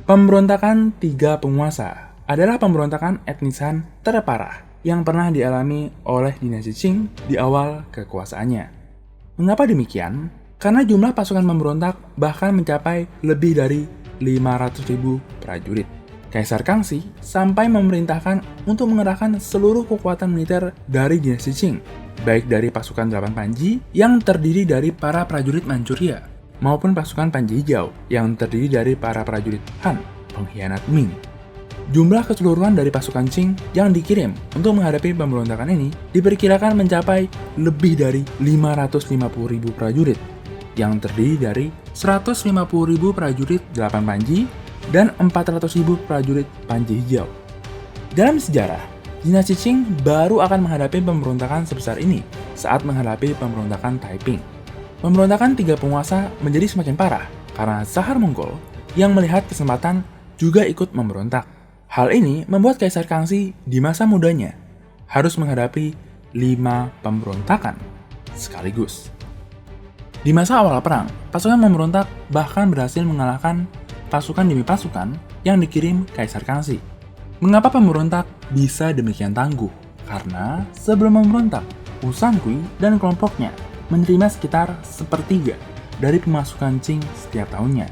Pemberontakan tiga penguasa adalah pemberontakan etnis Han terparah yang pernah dialami oleh dinasti Qing di awal kekuasaannya. Mengapa demikian? Karena jumlah pasukan pemberontak bahkan mencapai lebih dari 500.000 prajurit. Kaisar Kangxi sampai memerintahkan untuk mengerahkan seluruh kekuatan militer dari dinasti Qing, baik dari pasukan 8 Panji yang terdiri dari para prajurit Manchuria, maupun pasukan Panji Hijau yang terdiri dari para prajurit Han, pengkhianat Ming. Jumlah keseluruhan dari pasukan Qing yang dikirim untuk menghadapi pemberontakan ini diperkirakan mencapai lebih dari 550.000 prajurit, yang terdiri dari 150.000 prajurit 8 Panji dan 400.000 prajurit Panji Hijau. Dalam sejarah, dinasti Qing baru akan menghadapi pemberontakan sebesar ini saat menghadapi pemberontakan Taiping. Pemberontakan tiga penguasa menjadi semakin parah karena Tsar Mongol yang melihat kesempatan juga ikut memberontak. Hal ini membuat Kaisar Kangxi di masa mudanya harus menghadapi 5 pemberontakan sekaligus. Di masa awal perang, pasukan pemberontak bahkan berhasil mengalahkan pasukan demi pasukan yang dikirim Kaisar Kangxi. Mengapa pemberontak bisa demikian tangguh? Karena sebelum memberontak, Wu Shankui dan kelompoknya menerima sekitar sepertiga dari pemasukan Qing setiap tahunnya.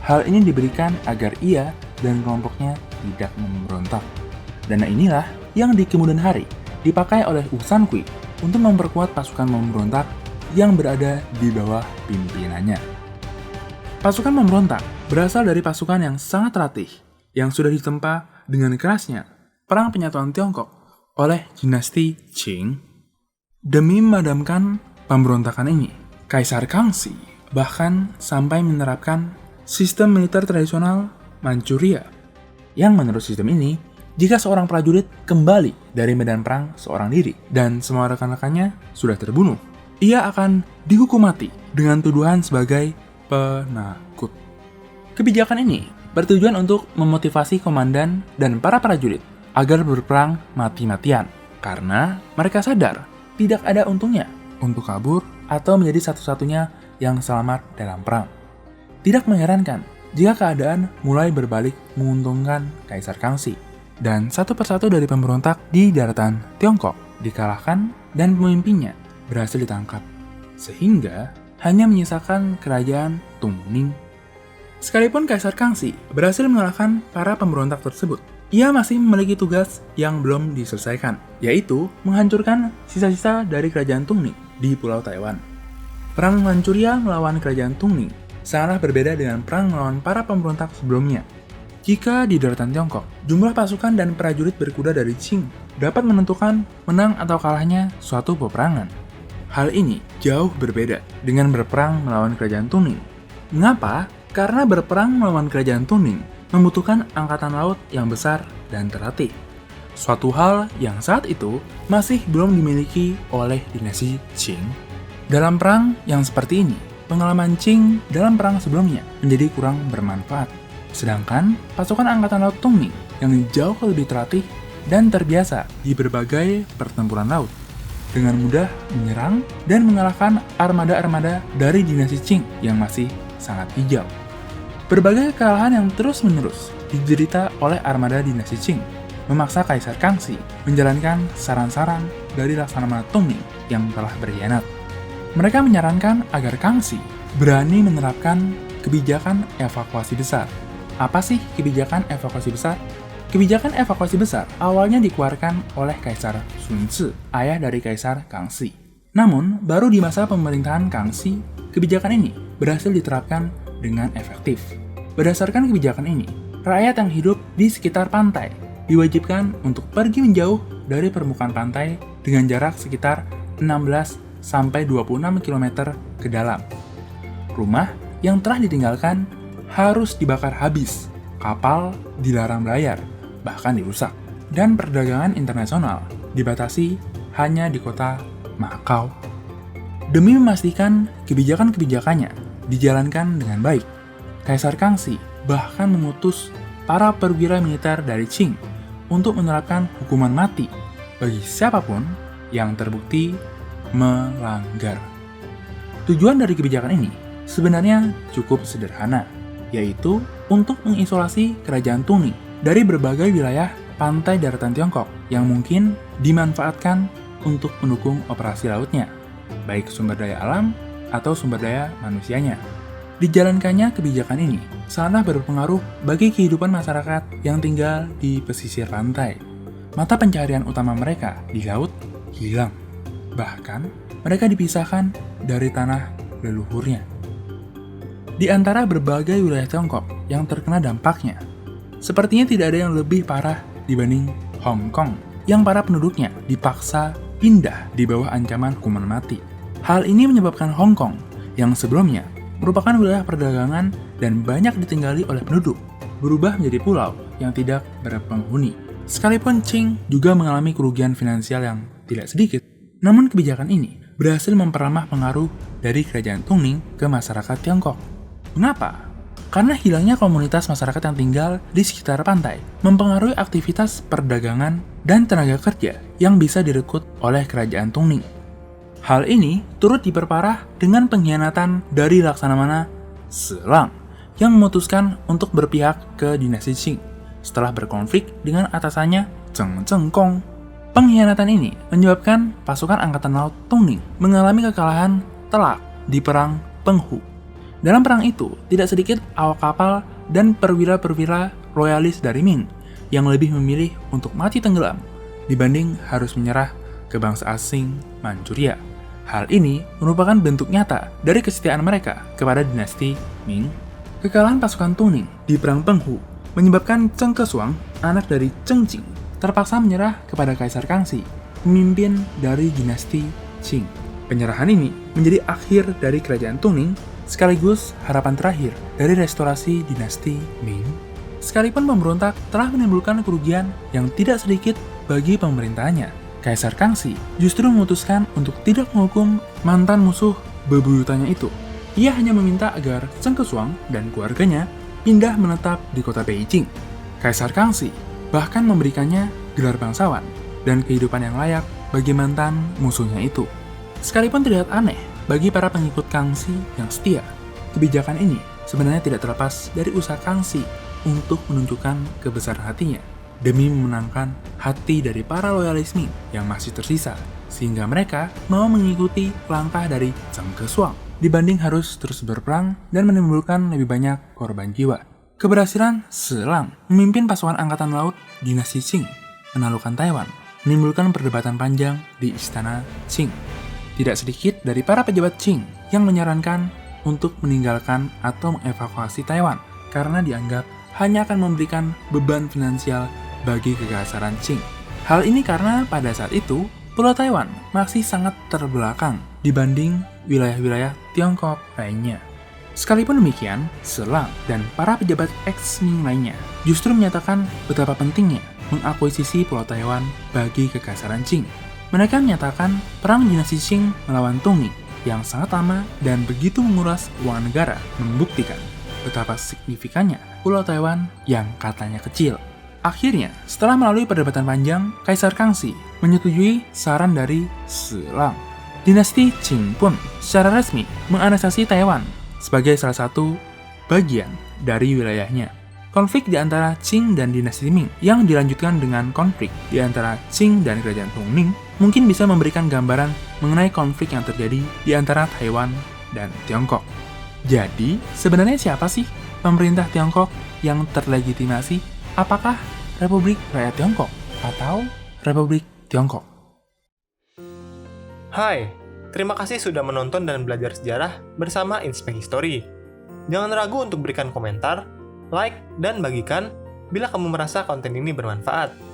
Hal ini diberikan agar ia dan kelompoknya tidak memberontak. Dana inilah yang di kemudian hari dipakai oleh Wu Shankui untuk memperkuat pasukan pemberontak yang berada di bawah pimpinannya. Pasukan pemberontak berasal dari pasukan yang sangat terlatih, yang sudah ditempa dengan kerasnya perang penyatuan Tiongkok oleh dinasti Qing. Demi memadamkan pemberontakan ini, Kaisar Kangxi bahkan sampai menerapkan sistem militer tradisional Manchuria, yang menurut sistem ini, jika seorang prajurit kembali dari medan perang seorang diri dan semua rekan-rekannya sudah terbunuh, ia akan dihukum mati dengan tuduhan sebagai penakut. Kebijakan ini bertujuan untuk memotivasi komandan dan para prajurit agar berperang mati-matian, karena mereka sadar tidak ada untungnya untuk kabur atau menjadi satu-satunya yang selamat dalam perang. Tidak mengherankan jika keadaan mulai berbalik menguntungkan Kaisar Kangxi, dan satu persatu dari pemberontak di daratan Tiongkok dikalahkan dan pemimpinnya berhasil ditangkap, sehingga hanya menyisakan kerajaan Tungning. Sekalipun Kaisar Kangxi berhasil mengalahkan para pemberontak tersebut, ia masih memiliki tugas yang belum diselesaikan, yaitu menghancurkan sisa-sisa dari kerajaan Tungning di Pulau Taiwan. Perang Manchuria melawan kerajaan Tungning sangatlah berbeda dengan perang melawan para pemberontak sebelumnya. Jika di daratan Tiongkok, jumlah pasukan dan prajurit berkuda dari Qing dapat menentukan menang atau kalahnya suatu peperangan. Hal ini jauh berbeda dengan berperang melawan kerajaan Tungning. Mengapa? Karena berperang melawan kerajaan Tungning membutuhkan angkatan laut yang besar dan terlatih. Suatu hal yang saat itu masih belum dimiliki oleh dinasti Qing. Dalam perang yang seperti ini, pengalaman Qing dalam perang sebelumnya menjadi kurang bermanfaat. Sedangkan pasukan angkatan laut Tungning yang jauh lebih terlatih dan terbiasa di berbagai pertempuran laut, dengan mudah menyerang dan mengalahkan armada-armada dari dinasti Qing yang masih sangat hijau. Berbagai kekalahan yang terus-menerus diderita oleh armada dinasti Qing memaksa Kaisar Kangxi menjalankan saran-saran dari Laksamana Tungning yang telah berkhianat. Mereka menyarankan agar Kangxi berani menerapkan kebijakan evakuasi besar. Apa sih kebijakan evakuasi besar? Kebijakan evakuasi besar awalnya dikeluarkan oleh Kaisar Sun Ce, ayah dari Kaisar Kangxi. Namun, baru di masa pemerintahan Kangxi, kebijakan ini berhasil diterapkan dengan efektif. Berdasarkan kebijakan ini, rakyat yang hidup di sekitar pantai diwajibkan untuk pergi menjauh dari permukaan pantai dengan jarak sekitar 16 sampai 26 km ke dalam. Rumah yang telah ditinggalkan harus dibakar habis, kapal dilarang berlayar, bahkan dirusak, dan perdagangan internasional dibatasi hanya di kota Makau. Demi memastikan kebijakan-kebijakannya dijalankan dengan baik, Kaisar Kangxi bahkan mengutus para perwira militer dari Qing untuk menerapkan hukuman mati bagi siapapun yang terbukti melanggar. Tujuan dari kebijakan ini sebenarnya cukup sederhana, yaitu untuk mengisolasi kerajaan Tungning dari berbagai wilayah pantai daratan Tiongkok yang mungkin dimanfaatkan untuk mendukung operasi lautnya, baik sumber daya alam atau sumber daya manusianya. Dijalankannya kebijakan ini sangatlah berpengaruh bagi kehidupan masyarakat yang tinggal di pesisir pantai. Mata pencaharian utama mereka di laut hilang. Bahkan, mereka dipisahkan dari tanah leluhurnya. Di antara berbagai wilayah Tiongkok yang terkena dampaknya, sepertinya tidak ada yang lebih parah dibanding Hong Kong, yang para penduduknya dipaksa pindah di bawah ancaman hukuman mati. Hal ini menyebabkan Hong Kong, yang sebelumnya merupakan wilayah perdagangan dan banyak ditinggali oleh penduduk, berubah menjadi pulau yang tidak berpenghuni. Sekalipun Qing juga mengalami kerugian finansial yang tidak sedikit, namun kebijakan ini berhasil memperlamah pengaruh dari kerajaan Tungning ke masyarakat Tiongkok. Mengapa? Karena hilangnya komunitas masyarakat yang tinggal di sekitar pantai mempengaruhi aktivitas perdagangan dan tenaga kerja yang bisa direkrut oleh kerajaan Tungning. Hal ini turut diperparah dengan pengkhianatan dari Laksamana Selang yang memutuskan untuk berpihak ke dinasti Qing setelah berkonflik dengan atasannya Zheng Zhengkong. Pengkhianatan ini menyebabkan pasukan angkatan laut Tungning mengalami kekalahan telak di Perang Penghu. Dalam perang itu, tidak sedikit awak kapal dan perwira-perwira loyalis dari Ming yang lebih memilih untuk mati tenggelam dibanding harus menyerah ke bangsa asing Manchuria. Hal ini merupakan bentuk nyata dari kesetiaan mereka kepada dinasti Ming. Kekalahan pasukan Tungning di Perang Penghu menyebabkan Cheng Keshuang, anak dari Cheng Jing, terpaksa menyerah kepada Kaisar Kangxi, pemimpin dari dinasti Qing. Penyerahan ini menjadi akhir dari kerajaan Tungning, sekaligus harapan terakhir dari restorasi dinasti Ming. Sekalipun pemberontak telah menimbulkan kerugian yang tidak sedikit bagi pemerintahnya, Kaisar Kangxi justru memutuskan untuk tidak menghukum mantan musuh bebuyutannya itu. Ia hanya meminta agar Cheng Keshuang dan keluarganya pindah menetap di kota Beijing. Kaisar Kangxi bahkan memberikannya gelar bangsawan dan kehidupan yang layak bagi mantan musuhnya itu. Sekalipun terlihat aneh bagi para pengikut Kangxi yang setia, kebijakan ini sebenarnya tidak terlepas dari usaha Kangxi untuk menunjukkan kebesaran hatinya demi memenangkan hati dari para loyalis Ming yang masih tersisa, sehingga mereka mau mengikuti langkah dari Cheng Keshuang dibanding harus terus berperang dan menimbulkan lebih banyak korban jiwa. Keberhasilan Selang memimpin pasukan angkatan laut dinasti Qing menaklukkan Taiwan menimbulkan perdebatan panjang di istana Qing. Tidak sedikit dari para pejabat Qing yang menyarankan untuk meninggalkan atau mengevakuasi Taiwan karena dianggap hanya akan memberikan beban finansial bagi kekaisaran Qing. Hal ini karena pada saat itu, Pulau Taiwan masih sangat terbelakang dibanding wilayah-wilayah Tiongkok lainnya. Sekalipun demikian, Selang dan para pejabat ex-Ming lainnya justru menyatakan betapa pentingnya mengakuisisi Pulau Taiwan bagi kekaisaran Qing. Mereka menyatakan perang dinasti Qing melawan Tungning yang sangat lama dan begitu menguras uang negara membuktikan betapa signifikannya Pulau Taiwan yang katanya kecil. Akhirnya, setelah melalui perdebatan panjang, Kaisar Kangxi menyetujui saran dari Selang. Dinasti Qing pun secara resmi menganeksasi Taiwan sebagai salah satu bagian dari wilayahnya. Konflik di antara Qing dan dinasti Ming yang dilanjutkan dengan konflik di antara Qing dan kerajaan Tungning mungkin bisa memberikan gambaran mengenai konflik yang terjadi di antara Taiwan dan Tiongkok. Jadi, sebenarnya siapa sih pemerintah Tiongkok yang terlegitimasi? Apakah Republik Rakyat Tiongkok atau Republik Tiongkok? Hai, terima kasih sudah menonton dan belajar sejarah bersama Inspek History. Jangan ragu untuk berikan komentar, like, dan bagikan bila kamu merasa konten ini bermanfaat.